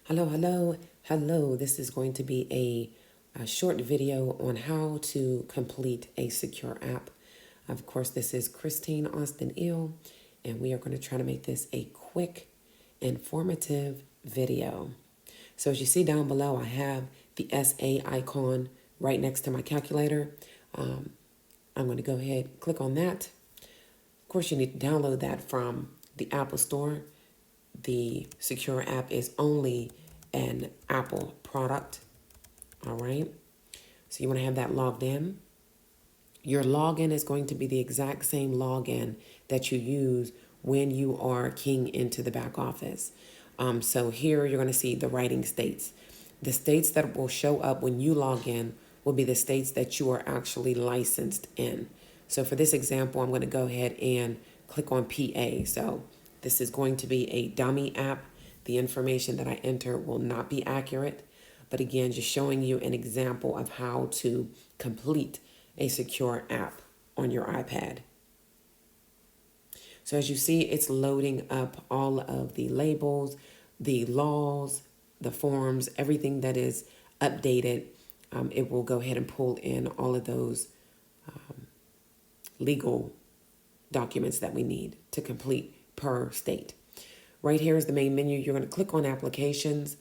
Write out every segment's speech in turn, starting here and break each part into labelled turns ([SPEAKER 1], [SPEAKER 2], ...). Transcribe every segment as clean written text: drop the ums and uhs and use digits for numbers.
[SPEAKER 1] Hello. This is going to be a short video on how to complete a secure app. Of course, this is Christine Austin Ill, and we are going to try to make this a quick, informative video. So as you see down below, I have the SA icon right next to my calculator. I'm going to go ahead, click on that. Of course, you need to download that from the Apple Store. The secure app is only an Apple product. All right. So you want to have that logged in. Your login is going to be the exact same login that you use when you are keying into the back office. So here you're going to see the writing states. The states that will show up when you log in will be the states that you are actually licensed in. So for this example, I'm going to go ahead and click on PA. So this is going to be a dummy app. The information that I enter will not be accurate. But again, just showing you an example of how to complete a secure app on your iPad. So as you see, it's loading up all of the labels, the laws, the forms, everything that is updated. It will go ahead and pull in all of those legal documents that we need to complete per state. Right here is the main menu. You're going to click on applications.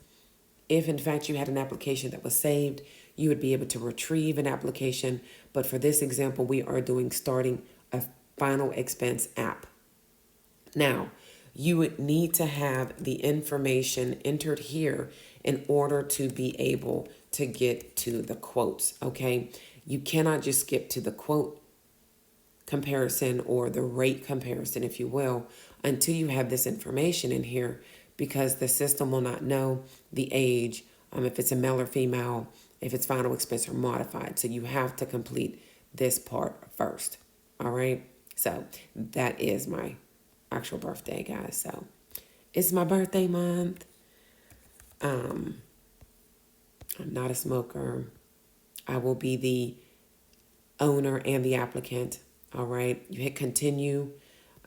[SPEAKER 1] If in fact you had an application that was saved, you would be able to retrieve an application. But for this example, we are doing starting a final expense app. Now, you would need to have the information entered here in order to be able to get to the quotes, okay? You cannot just skip to the quote comparison or the rate comparison, if you will, until you have this information in here, because the system will not know the age, if it's a male or female, if it's final expense or modified. So you have to complete this part first. All right. So that is my actual birthday, guys. So it's my birthday month. I'm not a smoker. I will be the owner and the applicant. All right. You hit continue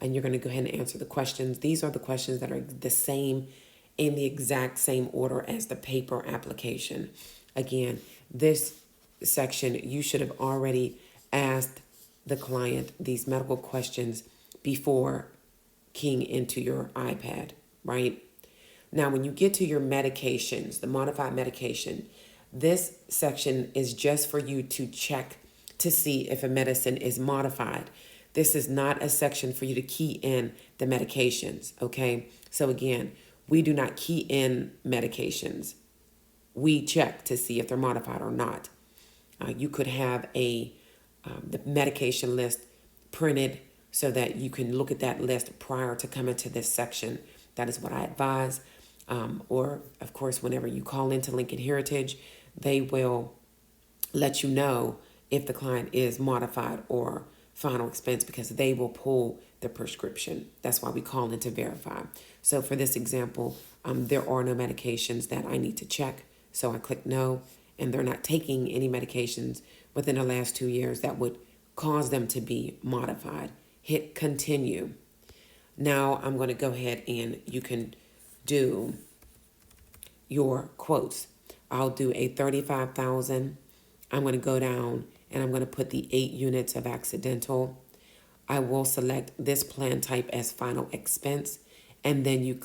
[SPEAKER 1] and you're going to go ahead and answer the questions. These are the questions that are the same in the exact same order as the paper application. Again, this section, you should have already asked the client these medical questions before keying into your iPad, right? Now, when you get to your medications, the modified medication, this section is just for you to check to see if a medicine is modified. This is not a section for you to key in the medications, okay? So again, we do not key in medications. We check to see if they're modified or not. You could have the medication list printed so that you can look at that list prior to coming to this section. That is what I advise. Or, of course, whenever you call into Lincoln Heritage, they will let you know if the client is modified or final expense, because they will pull the prescription. That's why we call in to verify. So for this example, there are no medications that I need to check. So I click no, and they're not taking any medications within the last 2 years that would cause them to be modified. Hit continue. Now I'm going to go ahead and you can do your quotes. I'll do a 35,000. I'm going to go down and I'm going to put the 8 units of accidental. I will select this plan type as final expense, and then you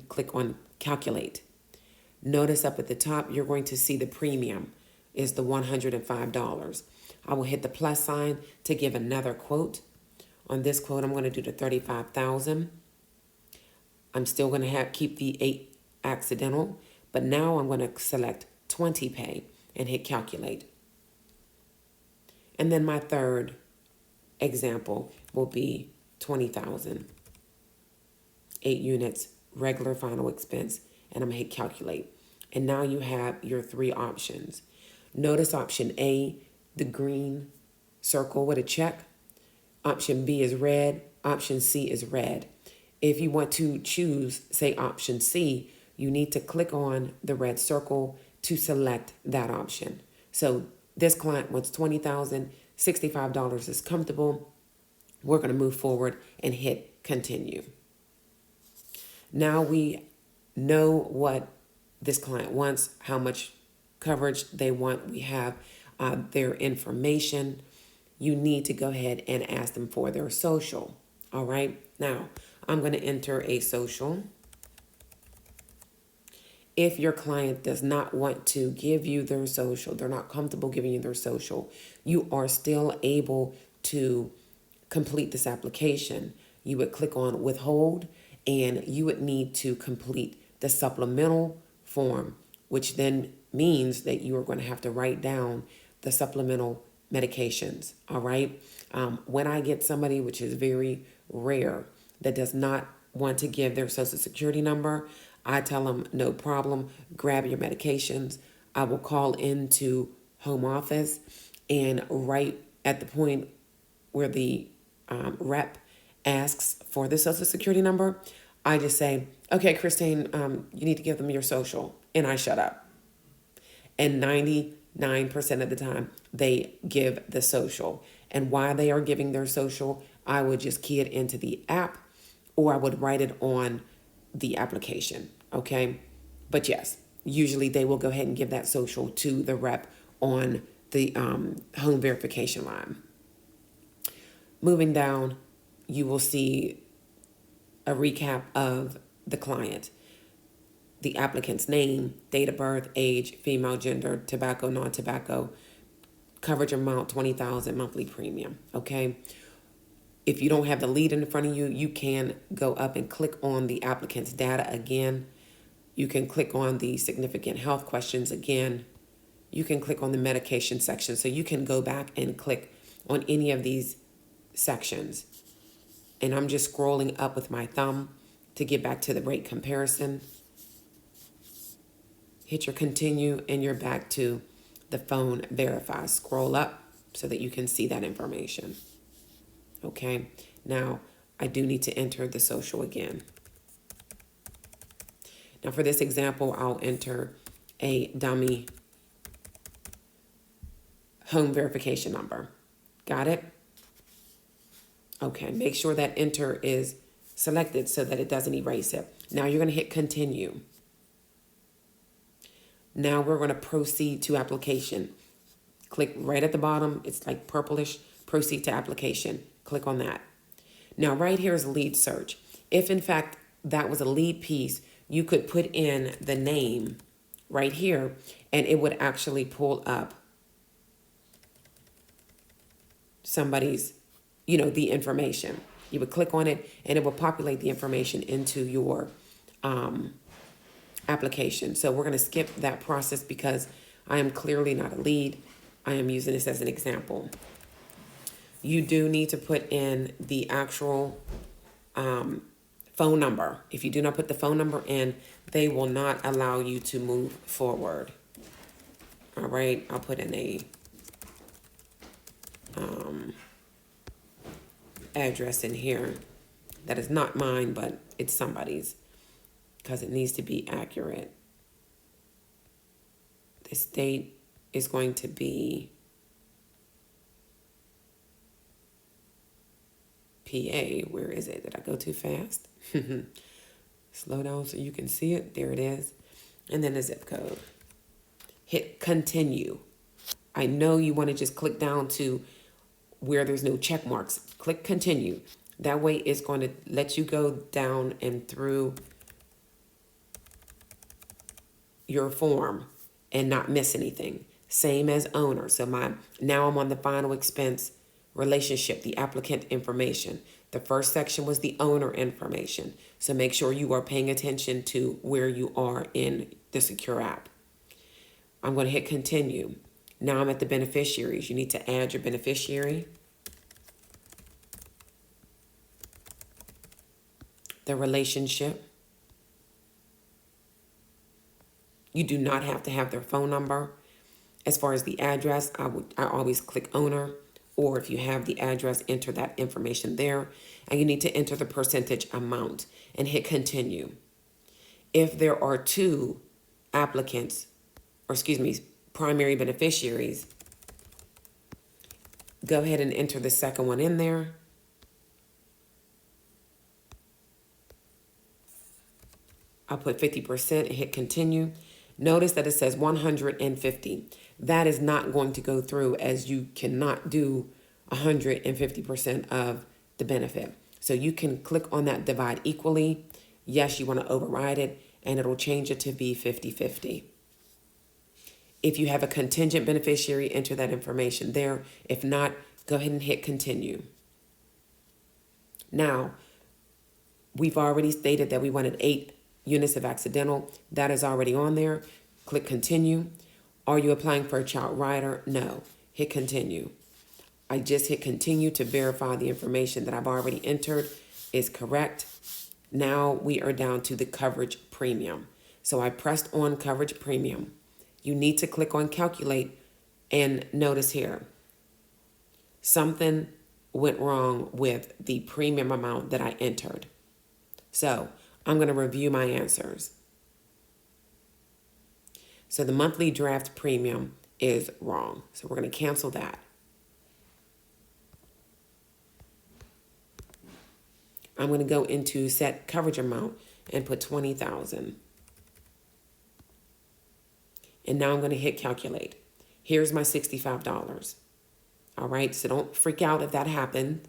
[SPEAKER 1] click on calculate. Notice up at the top, you're going to see the premium is the $105. I will hit the plus sign to give another quote. On this quote, I'm going to do the 35,000. I'm still going to keep the 8 accidental, but now I'm going to select 20 pay and hit calculate. And then my third example will be 20,000. 8 units, regular final expense, and I'm going to hit calculate. And now you have your 3 options. Notice option A, the green circle with a check. Option B is red. Option C is red. If you want to choose, say, option C, you need to click on the red circle to select that option. So this client wants $20,000, $65 is comfortable. We're going to move forward and hit continue. Now we know what this client wants, how much coverage they want. We have their information. You need to go ahead and ask them for their social. All right. Now, I'm going to enter a social. If your client does not want to give you their social, they're not comfortable giving you their social, you are still able to complete this application. You would click on withhold, and you would need to complete the supplemental form, which then means that you are going to have to write down the supplemental medications. All right. When I get somebody, which is very rare, that does not want to give their social security number, I tell them, no problem, grab your medications. I will call into home office, and right at the point where the rep asks for the social security number, I just say, okay, Christine, you need to give them your social, and I shut up. And 99% of the time, they give the social. And while they are giving their social, I would just key it into the app, or I would write it on the application, okay? But yes, usually they will go ahead and give that social to the rep on the home verification line. Moving down, you will see a recap of the client, the applicant's name, date of birth, age, female, gender, tobacco, non-tobacco, coverage amount, $20,000, monthly premium, okay? If you don't have the lead in front of you, you can go up and click on the applicant's data again. You can click on the significant health questions again. You can click on the medication section. So you can go back and click on any of these sections. And I'm just scrolling up with my thumb to get back to the rate comparison. Hit your continue, and you're back to the phone verify. Scroll up so that you can see that information. Okay, now I do need to enter the social again. Now for this example, I'll enter a dummy home verification number. Got it? Okay, make sure that enter is selected so that it doesn't erase it. Now you're going to hit continue. Now we're going to proceed to application. Click right at the bottom. It's like purplish, proceed to application. Click on that. Now right here is lead search. If in fact that was a lead piece, you could put in the name right here, and it would actually pull up somebody's, the information. You would click on it, and it will populate the information into your application. So we're going to skip that process because I am clearly not a lead. I am using this as an example. You do need to put in the actual phone number. If you do not put the phone number in, they will not allow you to move forward. All right, I'll put in a address in here that is not mine, but it's somebody's, because it needs to be accurate. This date is going to be PA. Where is it? Did I go too fast? Slow down so you can see it. There it is. And then the zip code. Hit continue. I know you want to just click down to where there's no check marks. Click continue. That way it's going to let you go down and through your form and not miss anything. Same as owner. So now I'm on the final expense relationship, the applicant information. The first section was the owner information. So make sure you are paying attention to where you are in the secure app. I'm going to hit continue. Now I'm at the beneficiaries. You need to add your beneficiary, the relationship. You do not have to have their phone number. As far as the address, I always click owner, or if you have the address, enter that information there, and you need to enter the percentage amount and hit continue. If there are two applicants, primary beneficiaries, go ahead and enter the second one in there. I'll put 50% and hit continue. Notice that it says 150. That is not going to go through, as you cannot do 150% of the benefit. So you can click on that divide equally. Yes, you want to override it, and it'll change it to be 50-50. If you have a contingent beneficiary, enter that information there. If not, go ahead and hit continue. Now, we've already stated that we wanted 8 units of accidental. That is already on there. Click continue. Are you applying for a child rider? No. Hit continue. I just hit continue to verify the information that I've already entered is correct. Now we are down to the coverage premium. So I pressed on coverage premium. You need to click on calculate, and notice here, something went wrong with the premium amount that I entered. So I'm going to review my answers. So the monthly draft premium is wrong. So we're going to cancel that. I'm going to go into set coverage amount and put 20,000. And now I'm going to hit calculate. Here's my $65. All right, so don't freak out if that happened.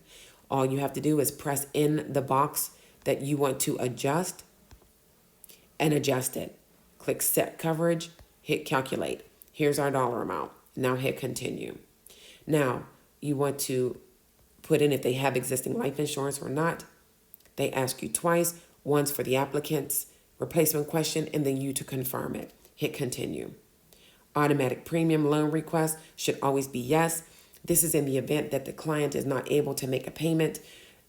[SPEAKER 1] All you have to do is press in the box that you want to adjust and adjust it. Click set coverage, hit calculate. Here's our dollar amount. Now hit continue. Now you want to put in if they have existing life insurance or not. They ask you twice, once for the applicant's replacement question and then you to confirm it. Hit continue. Automatic premium loan request should always be yes. This is in the event that the client is not able to make a payment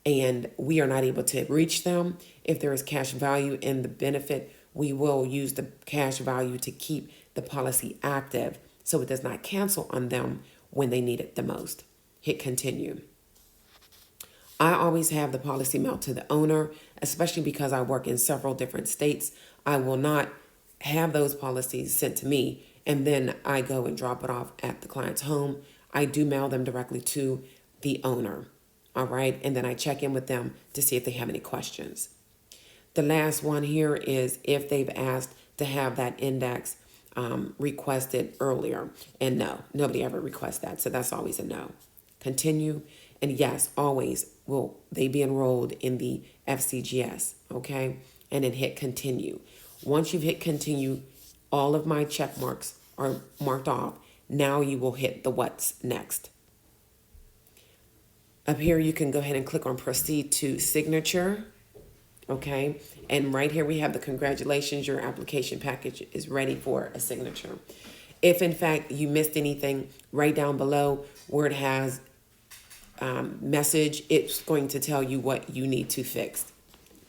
[SPEAKER 1] and we are not able to reach them. If there is cash value in the benefit, we will use the cash value to keep the policy active so it does not cancel on them when they need it the most. Hit continue. I always have the policy mailed to the owner, especially because I work in several different states. I will not have those policies sent to me and then I go and drop it off at the client's home. I do mail them directly to the owner, all right? And then I check in with them to see if they have any questions. The last one here is if they've asked to have that index requested earlier. And no, nobody ever requests that. So that's always a no. Continue. And yes, always will they be enrolled in the FCGS, okay? And then hit continue. Once you've hit continue, all of my check marks are marked off. Now you will hit the what's next. Up here, you can go ahead and click on proceed to signature, okay? And right here, we have the congratulations, your application package is ready for a signature. If in fact you missed anything, right down below where it has message, it's going to tell you what you need to fix.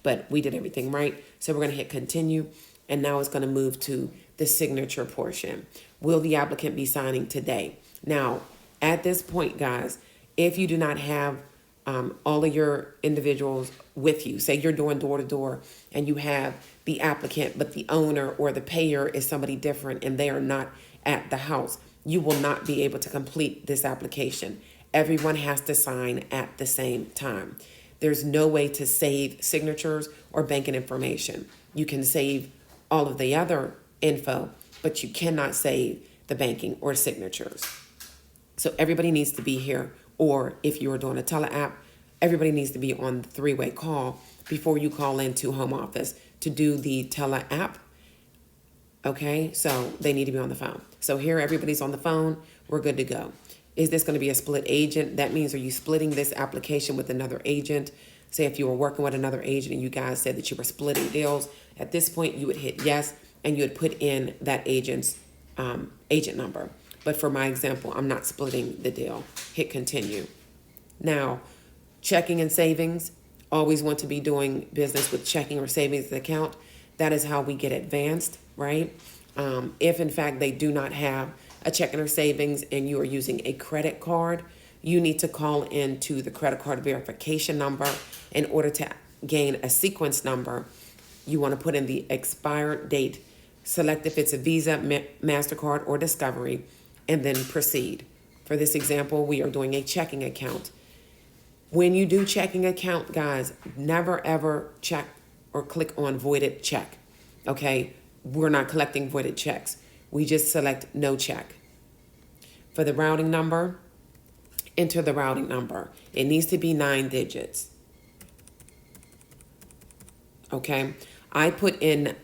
[SPEAKER 1] But we did everything right. So we're going to hit continue. And now it's going to move to the signature portion. Will the applicant be signing today? Now, at this point, guys, if you do not have all of your individuals with you, say you're doing door to door and you have the applicant, but the owner or the payer is somebody different and they are not at the house, you will not be able to complete this application. Everyone has to sign at the same time. There's no way to save signatures or banking information. You can save all of the other info, but you cannot save the banking or signatures. So everybody needs to be here, or if you are doing a tele app, everybody needs to be on the 3-way call before you call into home office to do the tele app. Okay, so they need to be on the phone. So here everybody's on the phone, we're good to go. Is this going to be a split agent? That means are you splitting this application with another agent? Say if you were working with another agent and you guys said that you were splitting deals, at this point you would hit yes and you would put in that agent's agent number. But for my example, I'm not splitting the deal. Hit continue. Now, checking and savings, always want to be doing business with checking or savings account. That is how we get advanced, right? If in fact they do not have a checking or savings and you are using a credit card, you need to call into the credit card verification number in order to gain a sequence number. You want to put in the expired date, select if it's a Visa, MasterCard, or Discovery, and then proceed. For this example, we are doing a checking account. When you do checking account, guys, never ever check or click on voided check. Okay, we're not collecting voided checks. We just select no check. For the routing number, enter the routing number. It needs to be 9 digits. Okay, I put in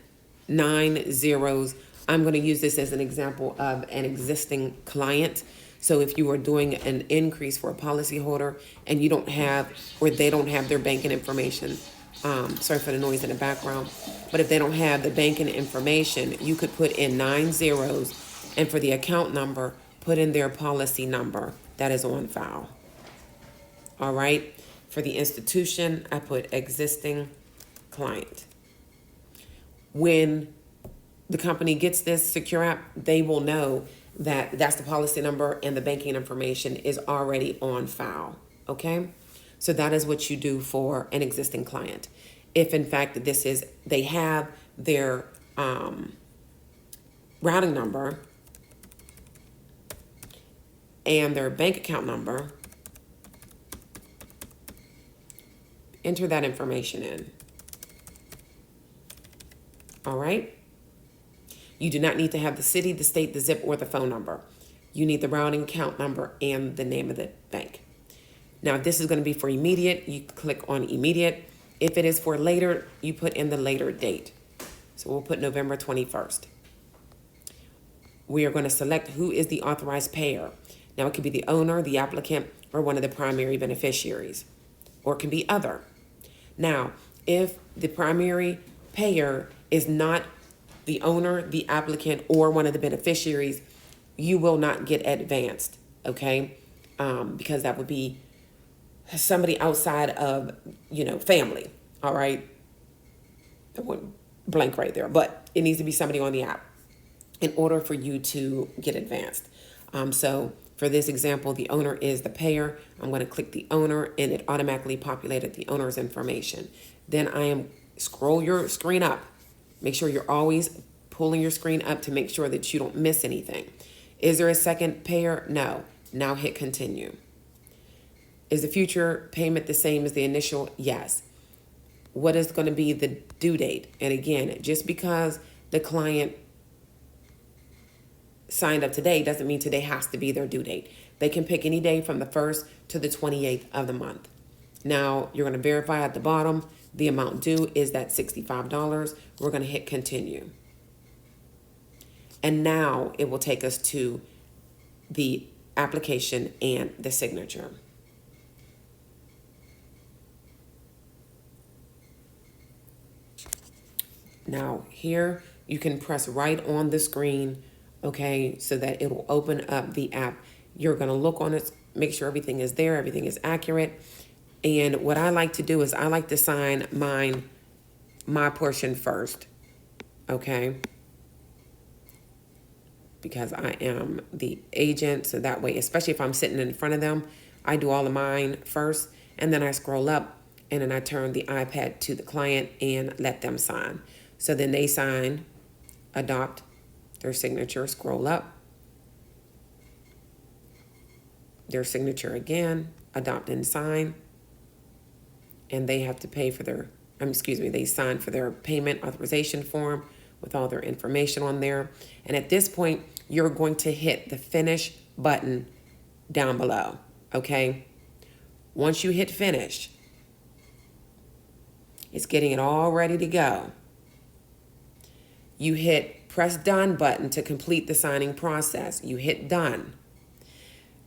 [SPEAKER 1] 9 zeros. I'm going to use this as an example of an existing client. So if you are doing an increase for a policyholder and you don't have, or they don't have their banking information, sorry for the noise in the background, but if they don't have the banking information, you could put in 9 zeros, and for the account number, put in their policy number that is on file. All right. For the institution, I put existing client. When the company gets this secure app, they will know that that's the policy number and the banking information is already on file. Okay. So that is what you do for an existing client. If in fact they have their routing number and their bank account number, enter that information in. All right. You do not need to have the city, the state, the zip, or the phone number. You need the routing account number and the name of the bank. Now, if this is going to be for immediate, you click on immediate. If it is for later, you put in the later date. So we'll put November 21st. We are going to select who is the authorized payer. Now, it could be the owner, the applicant, or one of the primary beneficiaries, or it can be other. Now, if the primary payer is not the owner, the applicant, or one of the beneficiaries, you will not get advanced, okay? Because that would be somebody outside of, family, all right? I went blank right there, but it needs to be somebody on the app in order for you to get advanced. So for this example, the owner is the payer. I'm going to click the owner, and it automatically populated the owner's information. Then scroll your screen up. Make sure you're always pulling your screen up to make sure that you don't miss anything. Is there a second payer? No. Now hit continue. Is the future payment the same as the initial? Yes. What is going to be the due date? And again, just because the client signed up today doesn't mean today has to be their due date. They can pick any day from the 1st to the 28th of the month. Now, you're going to verify at the bottom. The amount due is that $65. We're going to hit continue. And now it will take us to the application and the signature. Now here you can press right on the screen, okay, so that it will open up the app. You're going to look on it, make sure everything is there, everything is accurate. And what I like to do is I like to sign my portion first, okay? Because I am the agent, so that way, especially if I'm sitting in front of them, I do all of mine first, and then I scroll up, and then I turn the iPad to the client and let them sign. So then they sign, adopt their signature, scroll up, their signature again, adopt and sign, and they have to pay for they sign for their payment authorization form with all their information on there. And at this point, you're going to hit the finish button down below, okay? Once you hit finish, it's getting it all ready to go. You hit press done button to complete the signing process. You hit done.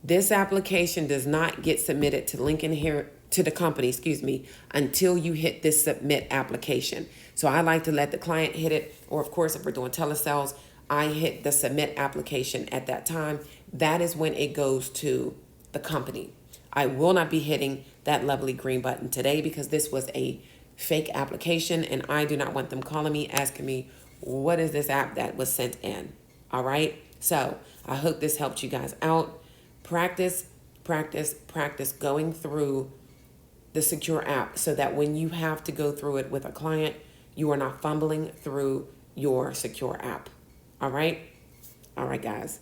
[SPEAKER 1] This application does not get submitted to the company, until you hit this submit application. So I like to let the client hit it, or of course, if we're doing telesales, I hit the submit application at that time. That is when it goes to the company. I will not be hitting that lovely green button today because this was a fake application, and I do not want them calling me, asking me, what is this app that was sent in? All right. So I hope this helped you guys out. Practice going through the secure app so that when you have to go through it with a client, you are not fumbling through your secure app. All right. All right, guys.